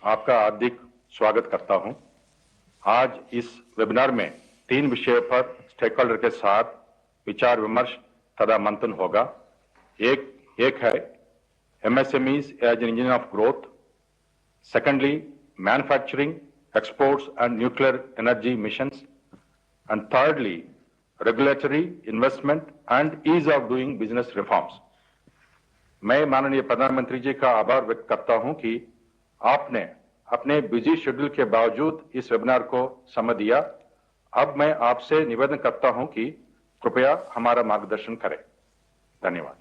आपका हार्दिक स्वागत करता हूं। आज इस वेबिनार में 3 विषयों पर स्टेक होल्डर के साथ विचार विमर्श तथा मंथन होगा। एक है MSMEs as an engine of growth, secondly manufacturing, exports and nuclear energy missions, and thirdly regulatory investment and ease of doing business reforms. मैं माननीय प्रधानमंत्री जी का आभार व्यक्त करता हूं कि आपने अपने बिजी शेड्यूल के बावजूद इस वेबिनार को समय दिया। अब मैं आपसे निवेदन करता हूं कि कृपया हमारा मार्गदर्शन करें। धन्यवाद।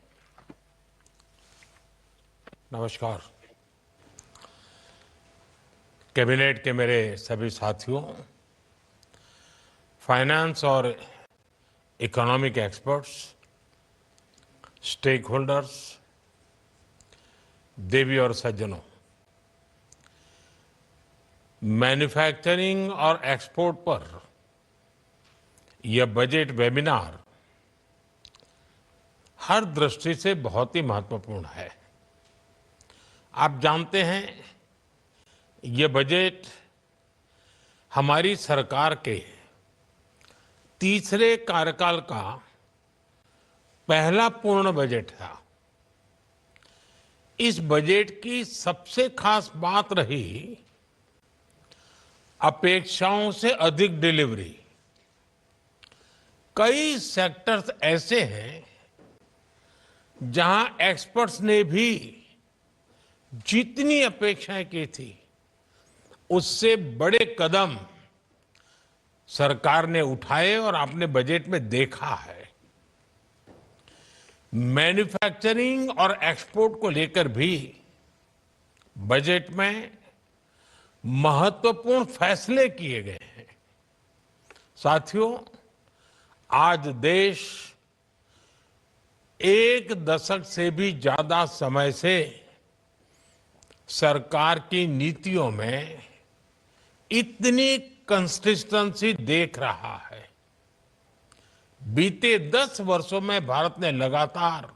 नमस्कार। कैबिनेट के मेरे सभी साथियों, फाइनेंस और इकोनॉमिक एक्सपर्ट्स, स्टेक होल्डर्स, देवी और सज्जनों, मैन्युफैक्चरिंग और एक्सपोर्ट पर यह बजट वेबिनार हर दृष्टि से बहुत ही महत्वपूर्ण है। आप जानते हैं, यह बजट हमारी सरकार के तीसरे कार्यकाल का पहला पूर्ण बजट था। इस बजट की सबसे खास बात रही अपेक्षाओं से अधिक डिलीवरी। कई सेक्टर्स ऐसे हैं जहां एक्सपर्ट्स ने भी जितनी अपेक्षाएं की थी उससे बड़े कदम सरकार ने उठाए और आपने बजट में देखा है। मैन्युफैक्चरिंग और एक्सपोर्ट को लेकर भी बजट में महत्वपूर्ण फैसले किए गए हैं। साथियों, आज देश एक दशक से भी ज्यादा समय से सरकार की नीतियों में इतनी कंसिस्टेंसी देख रहा है। बीते 10 वर्षों में भारत ने लगातार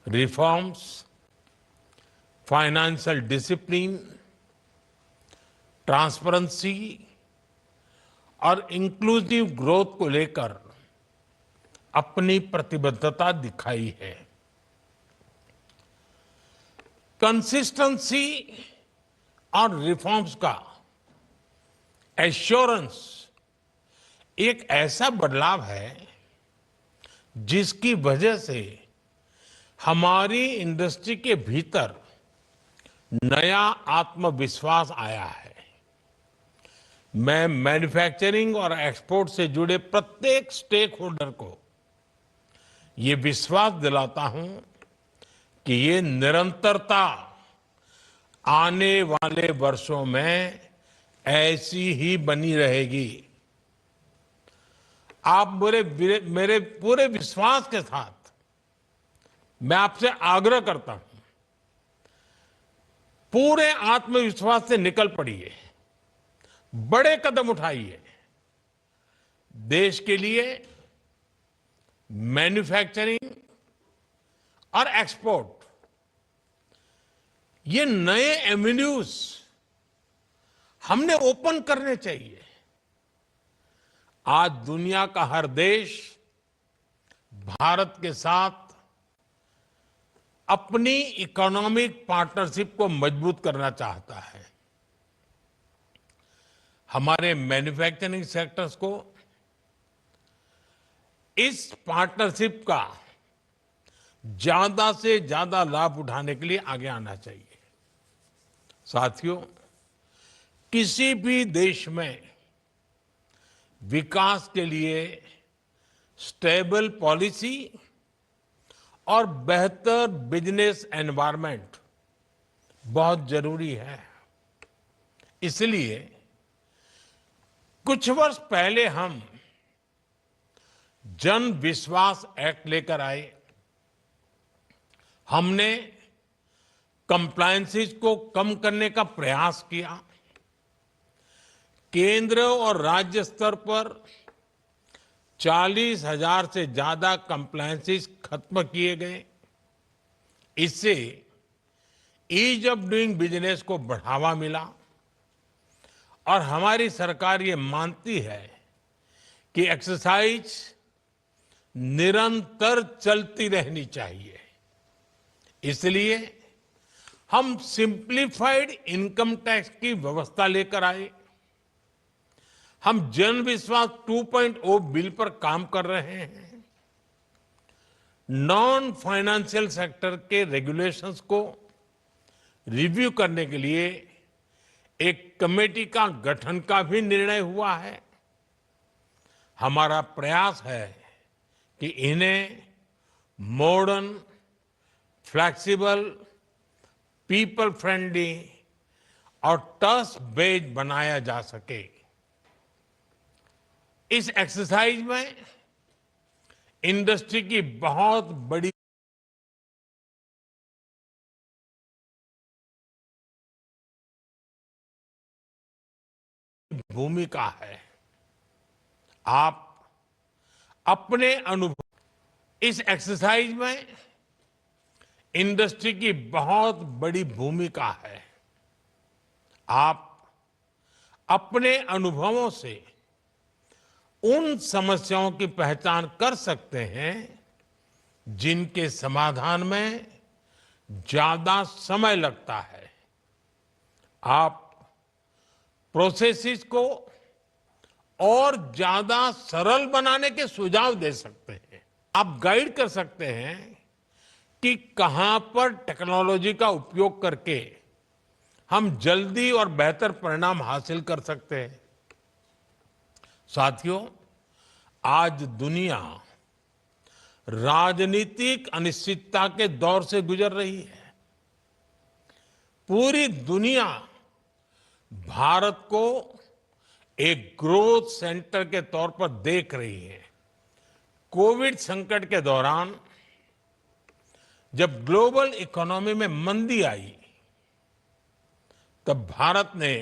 रिफॉर्म्स, फाइनेंशियल डिसिप्लिन, ट्रांसपेरेंसी और इंक्लूसिव ग्रोथ को लेकर अपनी प्रतिबद्धता दिखाई है। कंसिस्टेंसी और रिफॉर्म्स का एश्योरेंस एक ऐसा बदलाव है जिसकी वजह से हमारी इंडस्ट्री के भीतर नया आत्मविश्वास आया है। मैं मैन्युफैक्चरिंग और एक्सपोर्ट से जुड़े प्रत्येक स्टेक होल्डर को ये विश्वास दिलाता हूं कि ये निरंतरता आने वाले वर्षों में ऐसी ही बनी रहेगी। आप मेरे पूरे विश्वास के साथ मैं आपसे आग्रह करता हूं, पूरे आत्मविश्वास से निकल पड़िए, बड़े कदम उठाइए। देश के लिए मैन्युफैक्चरिंग और एक्सपोर्ट ये नए एवेन्यूज हमने ओपन करने चाहिए। आज दुनिया का हर देश भारत के साथ अपनी इकोनॉमिक पार्टनरशिप को मजबूत करना चाहता है। हमारे मैन्युफैक्चरिंग सेक्टर्स को इस पार्टनरशिप का ज्यादा से ज्यादा लाभ उठाने के लिए आगे आना चाहिए। साथियों, किसी भी देश में विकास के लिए स्टेबल पॉलिसी और बेहतर बिजनेस एनवायरनमेंट बहुत जरूरी है। इसलिए कुछ वर्ष पहले हम जन विश्वास एक्ट लेकर आए। हमने कंप्लायंसेस को कम करने का प्रयास किया। केंद्र और राज्य स्तर पर 40,000 से ज्यादा कंप्लायंसेस खत्म किए गए। इससे ईज ऑफ डूइंग बिजनेस को बढ़ावा मिला और हमारी सरकार ये मानती है कि एक्सरसाइज निरंतर चलती रहनी चाहिए। इसलिए हम सिंप्लीफाइड इनकम टैक्स की व्यवस्था लेकर आए। हम जन विश्वास 2.0 बिल पर काम कर रहे हैं। नॉन फाइनेंशियल सेक्टर के रेगुलेशंस को रिव्यू करने के लिए एक कमेटी का गठन का भी निर्णय हुआ है। हमारा प्रयास है कि इन्हें मॉडर्न, फ्लेक्सिबल, पीपल फ्रेंडली और ट्रस्ट बेस्ड बनाया जा सके। इस एक्सरसाइज में इंडस्ट्री की बहुत बड़ी भूमिका है। आप अपने अनुभव इस एक्सरसाइज में इंडस्ट्री की बहुत बड़ी भूमिका है। आप अपने अनुभवों से उन समस्याओं की पहचान कर सकते हैं जिनके समाधान में ज्यादा समय लगता है। आप प्रोसेसेस को और ज्यादा सरल बनाने के सुझाव दे सकते हैं। आप गाइड कर सकते हैं कि कहां पर टेक्नोलॉजी का उपयोग करके हम जल्दी और बेहतर परिणाम हासिल कर सकते हैं। साथियों, आज दुनिया राजनीतिक अनिश्चितता के दौर से गुजर रही है। पूरी दुनिया भारत को एक ग्रोथ सेंटर के तौर पर देख रही है। कोविड संकट के दौरान जब ग्लोबल इकोनॉमी में मंदी आई, तब भारत ने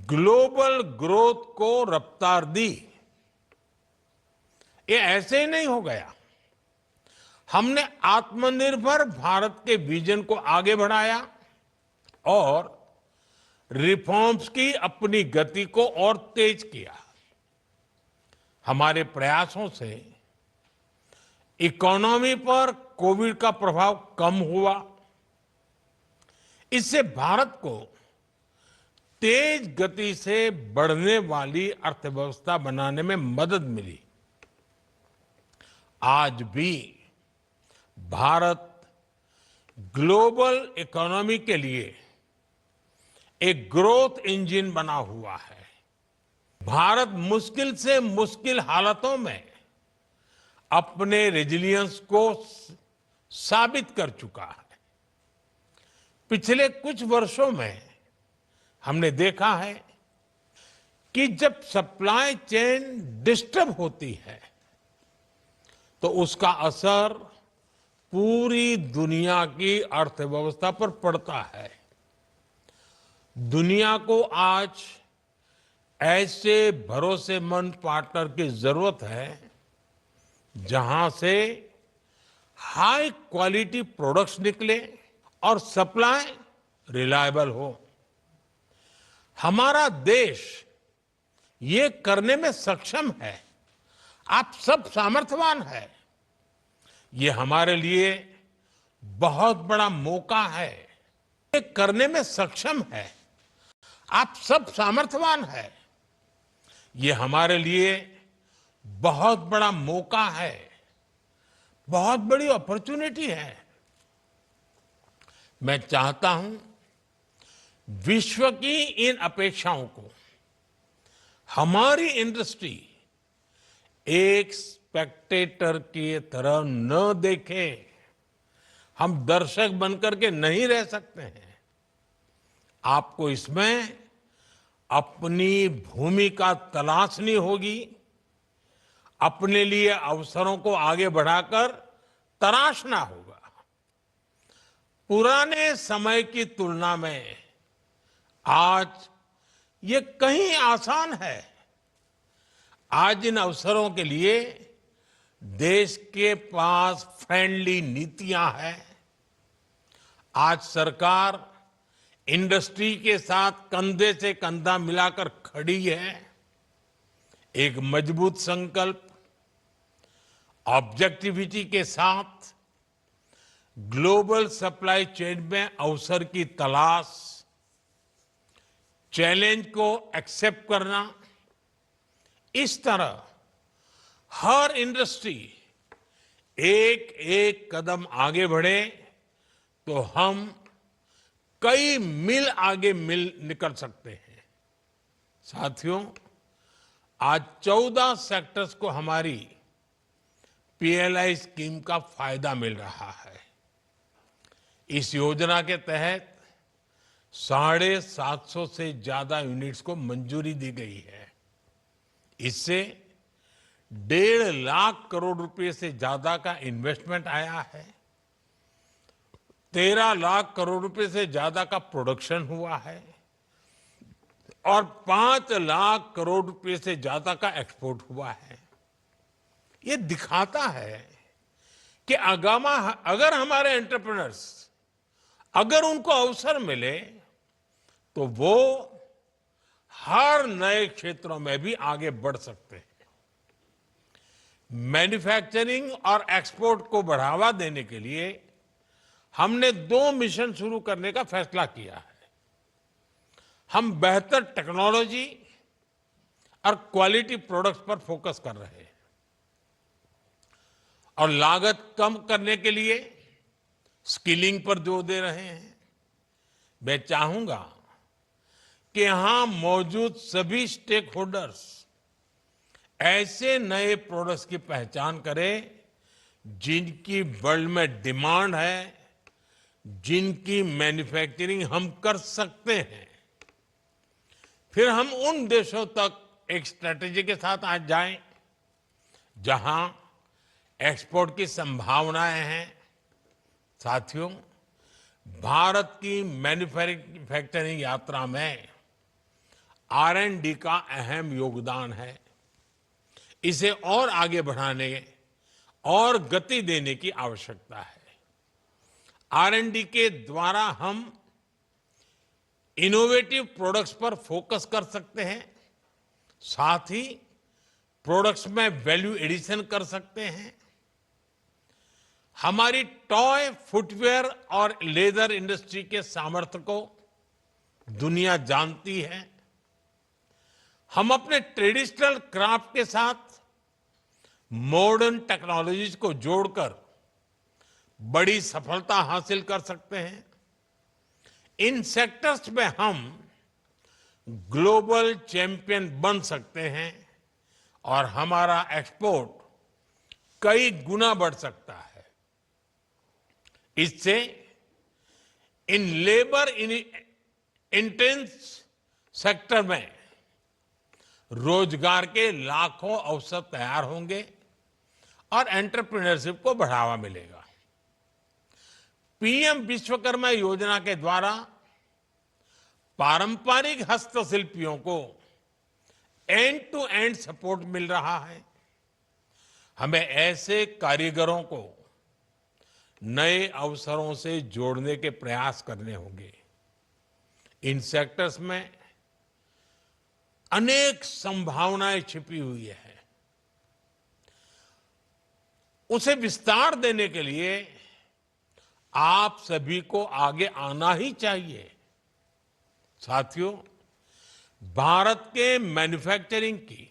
ग्लोबल ग्रोथ को रफ्तार दी। ये ऐसे ही नहीं हो गया। हमने आत्मनिर्भर भारत के विजन को आगे बढ़ाया और रिफॉर्म्स की अपनी गति को और तेज किया। हमारे प्रयासों से इकोनॉमी पर कोविड का प्रभाव कम हुआ। इससे भारत को तेज गति से बढ़ने वाली अर्थव्यवस्था बनाने में मदद मिली। आज भी भारत ग्लोबल इकोनॉमी के लिए एक ग्रोथ इंजन बना हुआ है। भारत मुश्किल से मुश्किल हालातों में अपने रेजिलियंस को साबित कर चुका है। पिछले कुछ वर्षों में हमने देखा है कि जब सप्लाई चेन डिस्टर्ब होती है तो उसका असर पूरी दुनिया की अर्थव्यवस्था पर पड़ता है। दुनिया को आज ऐसे भरोसेमंद पार्टनर की जरूरत है जहां से हाई क्वालिटी प्रोडक्ट्स निकले और सप्लाई रिलायबल हो। हमारा देश ये करने में सक्षम है। आप सब सामर्थ्यवान है। ये हमारे लिए बहुत बड़ा मौका है। ये करने में सक्षम है। आप सब सामर्थ्यवान है। ये हमारे लिए बहुत बड़ा मौका है, बहुत बड़ी अपॉर्चुनिटी है। मैं चाहता हूं विश्व की इन अपेक्षाओं को हमारी इंडस्ट्री एक स्पेक्टेटर की तरह न देखे। हम दर्शक बनकर के नहीं रह सकते हैं। आपको इसमें अपनी भूमिका तलाशनी होगी। अपने लिए अवसरों को आगे बढ़ाकर तराशना होगा। पुराने समय की तुलना में आज ये कहीं आसान है। आज इन अवसरों के लिए देश के पास फ्रेंडली नीतियां हैं। आज सरकार इंडस्ट्री के साथ कंधे से कंधा मिलाकर खड़ी है। एक मजबूत संकल्प, ऑब्जेक्टिविटी के साथ ग्लोबल सप्लाई चेन में अवसर की तलाश, चैलेंज को एक्सेप्ट करना, इस तरह हर इंडस्ट्री एक एक कदम आगे बढ़े तो हम कई मील आगे निकल सकते हैं। साथियों, आज 14 सेक्टर्स को हमारी पीएलआई स्कीम का फायदा मिल रहा है। इस योजना के तहत 750 से ज्यादा यूनिट्स को मंजूरी दी गई है। इससे 1.5 लाख करोड़ रुपए से ज्यादा का इन्वेस्टमेंट आया है। 13 लाख करोड़ रुपए से ज्यादा का प्रोडक्शन हुआ है और 5 लाख करोड़ रुपए से ज्यादा का एक्सपोर्ट हुआ है। ये दिखाता है कि अगर हमारे एंटरप्रेन्योर्स, अगर उनको अवसर मिले तो वो हर नए क्षेत्रों में भी आगे बढ़ सकते हैं। मैन्युफैक्चरिंग और एक्सपोर्ट को बढ़ावा देने के लिए हमने 2 मिशन शुरू करने का फैसला किया है। हम बेहतर टेक्नोलॉजी और क्वालिटी प्रोडक्ट्स पर फोकस कर रहे हैं और लागत कम करने के लिए स्किलिंग पर जोर दे रहे हैं। मैं चाहूंगा कि यहां मौजूद सभी स्टेक होल्डर्स ऐसे नए प्रोडक्ट्स की पहचान करें जिनकी वर्ल्ड में डिमांड है, जिनकी मैन्युफैक्चरिंग हम कर सकते हैं। फिर हम उन देशों तक एक स्ट्रेटेजी के साथ आज जाएं जहां एक्सपोर्ट की संभावनाएं हैं। साथियों, भारत की मैन्युफैक्चरिंग यात्रा में R&D का अहम योगदान है। इसे और आगे बढ़ाने और गति देने की आवश्यकता है। R&D के द्वारा हम इनोवेटिव प्रोडक्ट्स पर फोकस कर सकते हैं, साथ ही प्रोडक्ट्स में वैल्यू एडिशन कर सकते हैं। हमारी टॉय, फुटवेयर और लेदर इंडस्ट्री के सामर्थ्य को दुनिया जानती है। हम अपने ट्रेडिशनल क्राफ्ट के साथ मॉडर्न टेक्नोलॉजीज को जोड़कर बड़ी सफलता हासिल कर सकते हैं। इन सेक्टर्स में हम ग्लोबल चैंपियन बन सकते हैं और हमारा एक्सपोर्ट कई गुना बढ़ सकता है। इससे इन लेबर इंटेंस सेक्टर में रोजगार के लाखों अवसर तैयार होंगे और एंटरप्रेन्योरशिप को बढ़ावा मिलेगा। पीएम विश्वकर्मा योजना के द्वारा पारंपरिक हस्तशिल्पियों को एंड टू एंड सपोर्ट मिल रहा है। हमें ऐसे कारीगरों को नए अवसरों से जोड़ने के प्रयास करने होंगे। इन सेक्टर्स में अनेक संभावनाएं छिपी हुई है। उसे विस्तार देने के लिए आप सभी को आगे आना ही चाहिए। साथियों, भारत के मैन्युफैक्चरिंग की,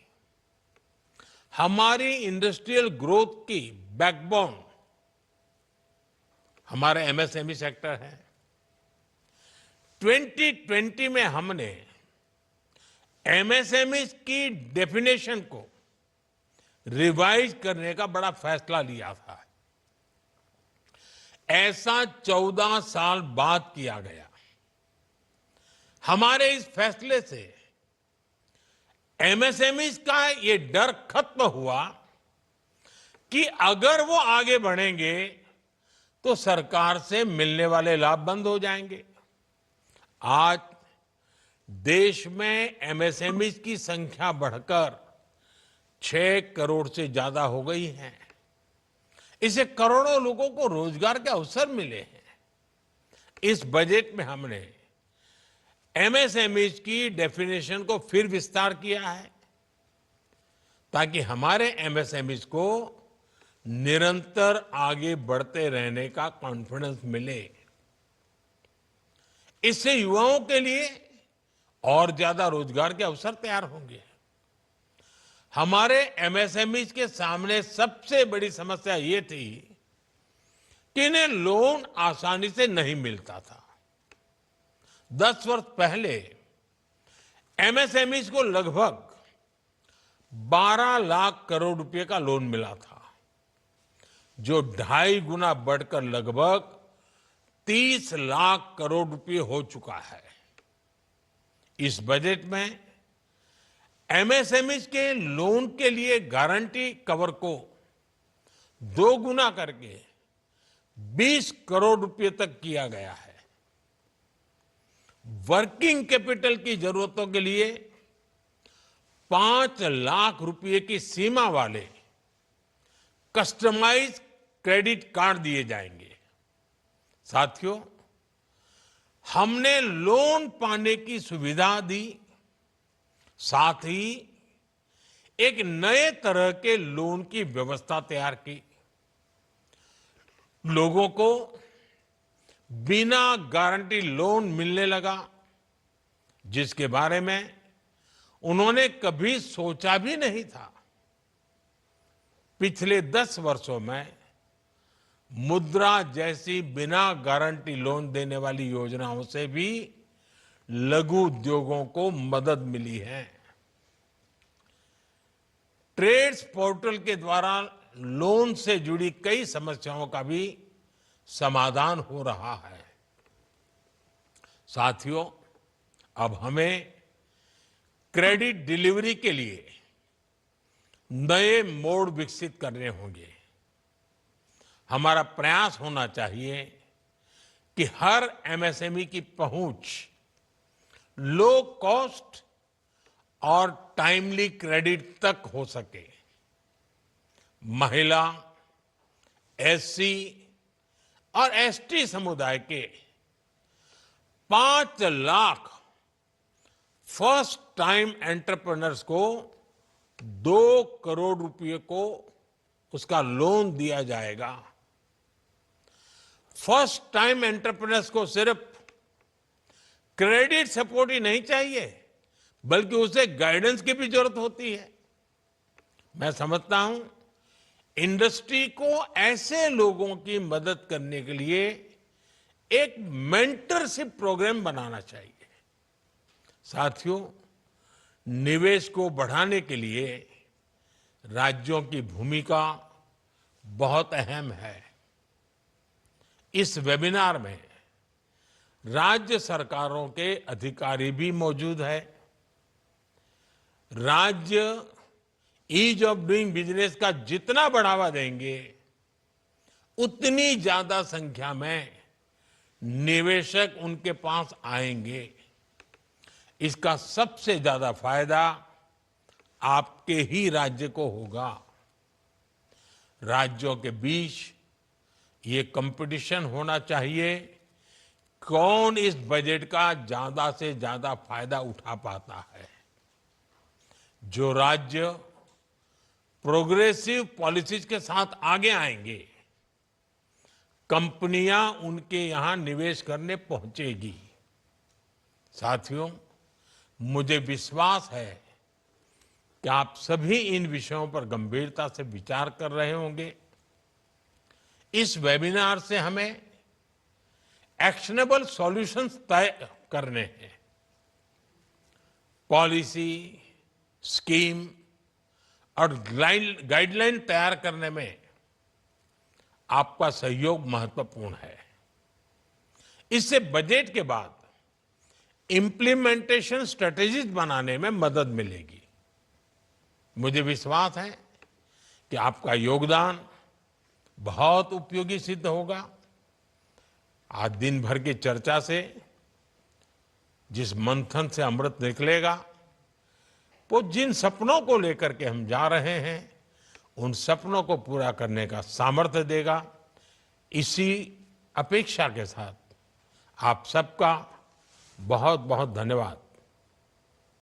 हमारी इंडस्ट्रियल ग्रोथ की बैकबोन हमारे एमएसएमई सेक्टर है। 2020 में हमने एमएसएमई की डेफिनेशन को रिवाइज करने का बड़ा फैसला लिया था। ऐसा 14 साल बाद किया गया। हमारे इस फैसले से एमएसएमई का ये डर खत्म हुआ कि अगर वो आगे बढ़ेंगे तो सरकार से मिलने वाले लाभ बंद हो जाएंगे। आज देश में एमएसएमई की संख्या बढ़कर 6 करोड़ से ज्यादा हो गई है। इससे करोड़ों लोगों को रोजगार के अवसर मिले हैं। इस बजट में हमने एमएसएमईज की डेफिनेशन को फिर विस्तार किया है ताकि हमारे एमएसएमईज को निरंतर आगे बढ़ते रहने का कॉन्फिडेंस मिले। इससे युवाओं के लिए और ज्यादा रोजगार के अवसर तैयार होंगे। हमारे एमएसएमईज के सामने सबसे बड़ी समस्या ये थी कि इन्हें लोन आसानी से नहीं मिलता था। 10 वर्ष पहले एमएसएमईज को लगभग 12 लाख करोड़ रुपए का लोन मिला था, जो 2.5 गुना बढ़कर लगभग 30 लाख करोड़ रुपए हो चुका है। इस बजट में एमएसएमईज के लोन के लिए गारंटी कवर को 2 गुना करके 20 करोड़ रुपए तक किया गया है। वर्किंग कैपिटल की जरूरतों के लिए 5 लाख रुपए की सीमा वाले कस्टमाइज क्रेडिट कार्ड दिए जाएंगे। साथियों, हमने लोन पाने की सुविधा दी, साथ ही एक नए तरह के लोन की व्यवस्था तैयार की। लोगों को बिना गारंटी लोन मिलने लगा, जिसके बारे में उन्होंने कभी सोचा भी नहीं था। पिछले 10 वर्षों में मुद्रा जैसी बिना गारंटी लोन देने वाली योजनाओं से भी लघु उद्योगों को मदद मिली है। ट्रेड्स पोर्टल के द्वारा लोन से जुड़ी कई समस्याओं का भी समाधान हो रहा है। साथियों, अब हमें क्रेडिट डिलीवरी के लिए नए मोड विकसित करने होंगे। हमारा प्रयास होना चाहिए कि हर एमएसएमई की पहुंच लो कॉस्ट और टाइमली क्रेडिट तक हो सके। महिला, एससी और एसटी समुदाय के 5 लाख फर्स्ट टाइम एंटरप्रेन्योर्स को 2 करोड़ रुपए को उसका लोन दिया जाएगा। फर्स्ट टाइम एंटरप्रेन्योर्स को सिर्फ क्रेडिट सपोर्ट ही नहीं चाहिए, बल्कि उसे गाइडेंस की भी जरूरत होती है। मैं समझता हूं इंडस्ट्री को ऐसे लोगों की मदद करने के लिए एक मेंटरशिप प्रोग्राम बनाना चाहिए। साथियों, निवेश को बढ़ाने के लिए राज्यों की भूमिका बहुत अहम है। इस वेबिनार में राज्य सरकारों के अधिकारी भी मौजूद है। राज्य ईज ऑफ डूइंग बिजनेस का जितना बढ़ावा देंगे, उतनी ज्यादा संख्या में निवेशक उनके पास आएंगे। इसका सबसे ज्यादा फायदा आपके ही राज्य को होगा। राज्यों के बीच ये कंपटीशन होना चाहिए, कौन इस बजट का ज्यादा से ज्यादा फायदा उठा पाता है। जो राज्य प्रोग्रेसिव पॉलिसीज के साथ आगे आएंगे, कंपनियां उनके यहां निवेश करने पहुंचेगी। साथियों, मुझे विश्वास है कि आप सभी इन विषयों पर गंभीरता से विचार कर रहे होंगे। इस वेबिनार से हमें एक्शनेबल सॉल्यूशंस तय करने हैं। पॉलिसी, स्कीम और गाइडलाइन तैयार करने में आपका सहयोग महत्वपूर्ण है। इससे बजट के बाद इंप्लीमेंटेशन स्ट्रेटेजीज बनाने में मदद मिलेगी। मुझे विश्वास है कि आपका योगदान बहुत उपयोगी सिद्ध होगा। आज दिन भर की चर्चा से जिस मंथन से अमृत निकलेगा, वो जिन सपनों को लेकर के हम जा रहे हैं, उन सपनों को पूरा करने का सामर्थ्य देगा। इसी अपेक्षा के साथ आप सबका बहुत बहुत धन्यवाद।